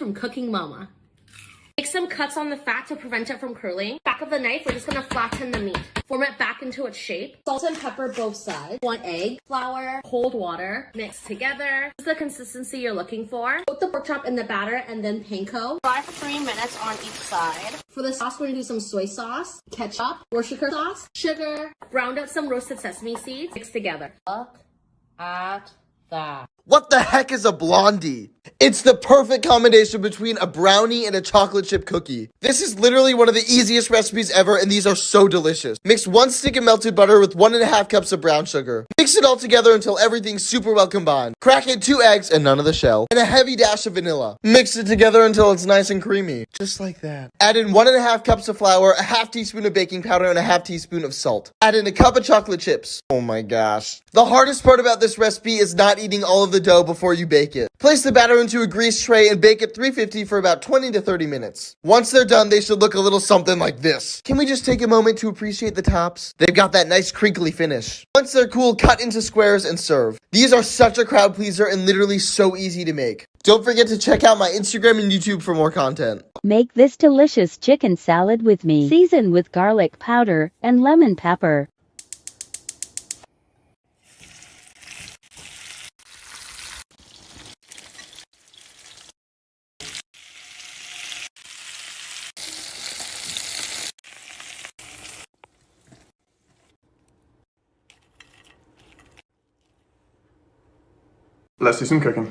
from Cooking Mama. Make some cuts on the fat to prevent it from curling. Back of the knife, we're just gonna flatten the meat. Form it back into its shape. Salt and pepper both sides. 1 egg, flour, cold water, mix together. This is the consistency you're looking for. Coat the pork chop in the batter and then panko. Fry for 3 minutes on each side. For the sauce, we're gonna do some soy sauce, ketchup, Worcestershire sauce, sugar, browned out some roasted sesame seeds, mix together. Look at that. What the heck is a blondie? It's the perfect combination between a brownie and a chocolate chip cookie. This is literally one of the easiest recipes ever, and these are so delicious. Mix 1 stick of melted butter with 1.5 cups of brown sugar. Mix it all together until everything's super well combined. Crack in 2 eggs and none of the shell, and a heavy dash of vanilla. Mix it together until it's nice and creamy. Just like that. Add in 1.5 cups of flour, a half teaspoon of baking powder, and a half teaspoon of salt. Add in a cup of chocolate chips. Oh my gosh. The hardest part about this recipe is not eating all of the dough before you bake it. Place the batter into a greased tray and bake at 350 for about 20 to 30 minutes. Once they're done, they should look a little something like this. Can we just take a moment to appreciate the tops? They've got that nice crinkly finish. Once they're cool, cut into squares and serve. These are such a crowd pleaser and literally so easy to make. Don't forget to check out my Instagram and YouTube for more content. Make this delicious chicken salad with me. Season with garlic powder and lemon pepper. Let's do some cooking.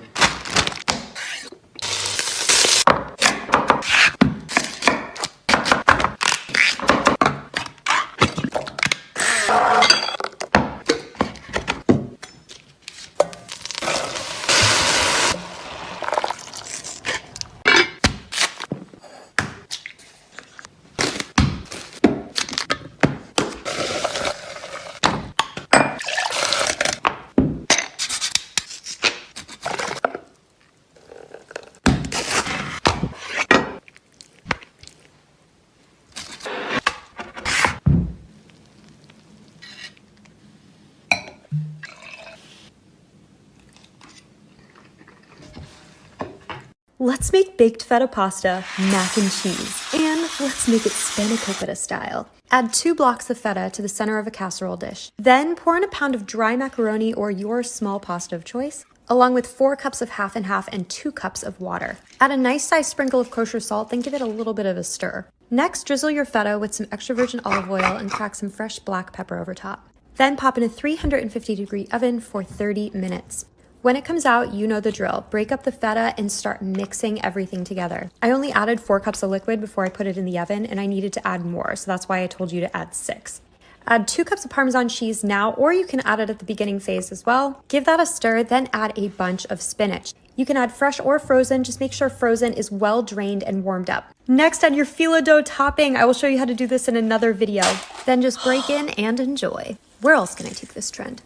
Let's make baked feta pasta, mac and cheese, and let's make it spanakopita style. Add 2 blocks of feta to the center of a casserole dish. Then pour in a pound of dry macaroni or your small pasta of choice, along with 4 cups of half and half and 2 cups of water. Add a nice sized sprinkle of kosher salt, then give it a little bit of a stir. Next, drizzle your feta with some extra virgin olive oil and crack some fresh black pepper over top. Then pop in a 350-degree oven for 30 minutes. When it comes out, you know the drill. Break up the feta and start mixing everything together. I only added 4 cups of liquid before I put it in the oven, and I needed to add more, so that's why I told you to add 6. Add 2 cups of Parmesan cheese now, or you can add it at the beginning phase as well. Give that a stir, then add a bunch of spinach. You can add fresh or frozen, just make sure frozen is well drained and warmed up. Next, add your phyllo dough topping. I will show you how to do this in another video. Then just break in and enjoy. Where else can I take this trend?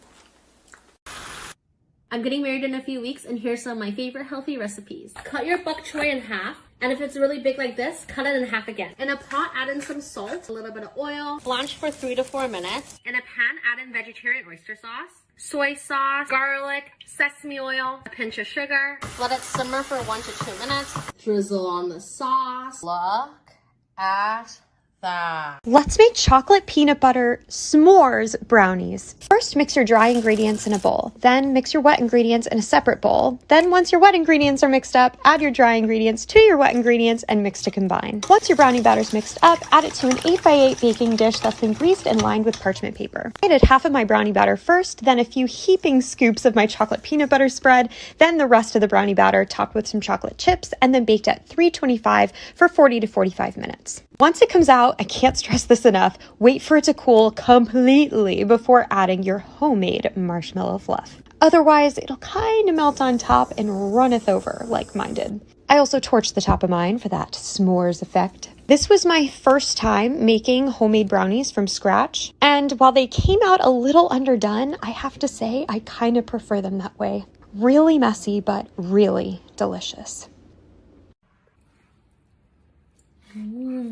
I'm getting married in a few weeks, and here's some of my favorite healthy recipes. Cut your bok choy in half, and if it's really big like this, cut it in half again. In a pot, add in some salt, a little bit of oil, blanch for 3 to 4 minutes. In a pan, add in vegetarian oyster sauce, soy sauce, garlic, sesame oil, a pinch of sugar. Let it simmer for 1 to 2 minutes. Drizzle on the sauce. Look at that. Let's make chocolate peanut butter s'mores brownies. First, mix your dry ingredients in a bowl. Then mix your wet ingredients in a separate bowl. Then once your wet ingredients are mixed up, add your dry ingredients to your wet ingredients and mix to combine. Once your brownie batter's mixed up, add it to an 8x8 baking dish that's been greased and lined with parchment paper. I added half of my brownie batter first, then a few heaping scoops of my chocolate peanut butter spread, then the rest of the brownie batter topped with some chocolate chips, and then baked at 325 for 40 to 45 minutes. Once it comes out, I can't stress this enough, wait for it to cool completely before adding your homemade marshmallow fluff. Otherwise, it'll kind of melt on top and runneth over like mine did. I also torched the top of mine for that s'mores effect. This was my first time making homemade brownies from scratch, and while they came out a little underdone, I have to say I kind of prefer them that way. Really messy, but really delicious.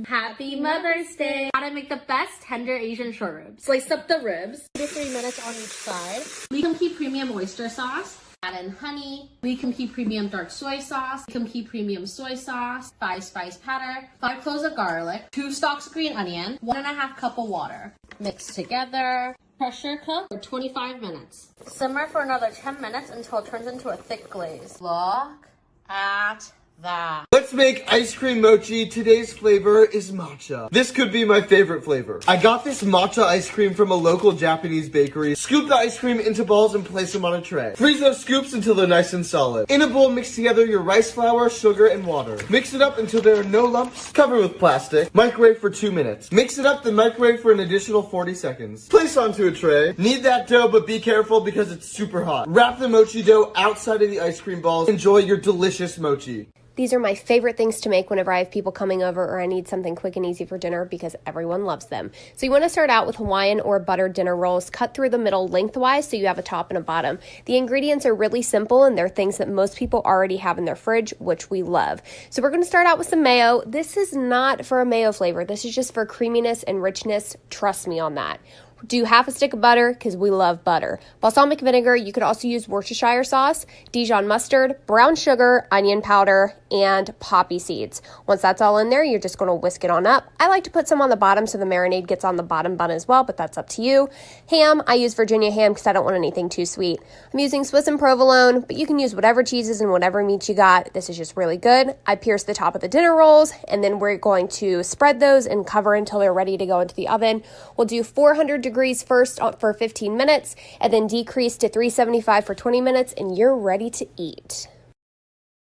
Happy Mother's Day! How to make the best tender Asian short ribs. Slice up the ribs, 2 to 3 minutes on each side. Leave some key premium oyster sauce. Add in honey, Weekend Key Premium Dark Soy Sauce, Weekend Key Premium Soy Sauce, 5 spice powder, 5 cloves of garlic, 2 stalks of green onion, 1.5 cup of water. Mix together. Pressure cook for 25 minutes. Simmer for another 10 minutes until it turns into a thick glaze. Look at that. Let's make ice cream mochi. Today's flavor is matcha. This could be my favorite flavor. I got this matcha ice cream from a local Japanese bakery. Scoop the ice cream into balls and place them on a tray. Freeze those scoops until they're nice and solid. In a bowl, mix together your rice flour, sugar, and water. Mix it up until there are no lumps. Cover with plastic. Microwave for 2 minutes. Mix it up, then microwave for an additional 40 seconds. Place onto a tray. Knead that dough, but be careful because it's super hot. Wrap the mochi dough outside of the ice cream balls. Enjoy your delicious mochi. These are my favorite things to make whenever I have people coming over or I need something quick and easy for dinner because everyone loves them. So you want to start out with Hawaiian or buttered dinner rolls, cut through the middle lengthwise so you have a top and a bottom. The ingredients are really simple and they're things that most people already have in their fridge, which we love. So we're going to start out with some mayo. This is not for a mayo flavor. This is just for creaminess and richness. Trust me on that. Do half a stick of butter because we love butter. Balsamic vinegar, you could also use Worcestershire sauce, Dijon mustard, brown sugar, onion powder, and poppy seeds. Once that's all in there, you're just going to whisk it on up. I like to put some on the bottom so the marinade gets on the bottom bun as well, but that's up to you. Ham, I use Virginia ham because I don't want anything too sweet. I'm using Swiss and provolone, but you can use whatever cheeses and whatever meat you got. This is just really good. I pierce the top of the dinner rolls, and then we're going to spread those and cover until they're ready to go into the oven. We'll do 400 degrees first for 15 minutes, and then decrease to 375 for 20 minutes, and you're ready to eat.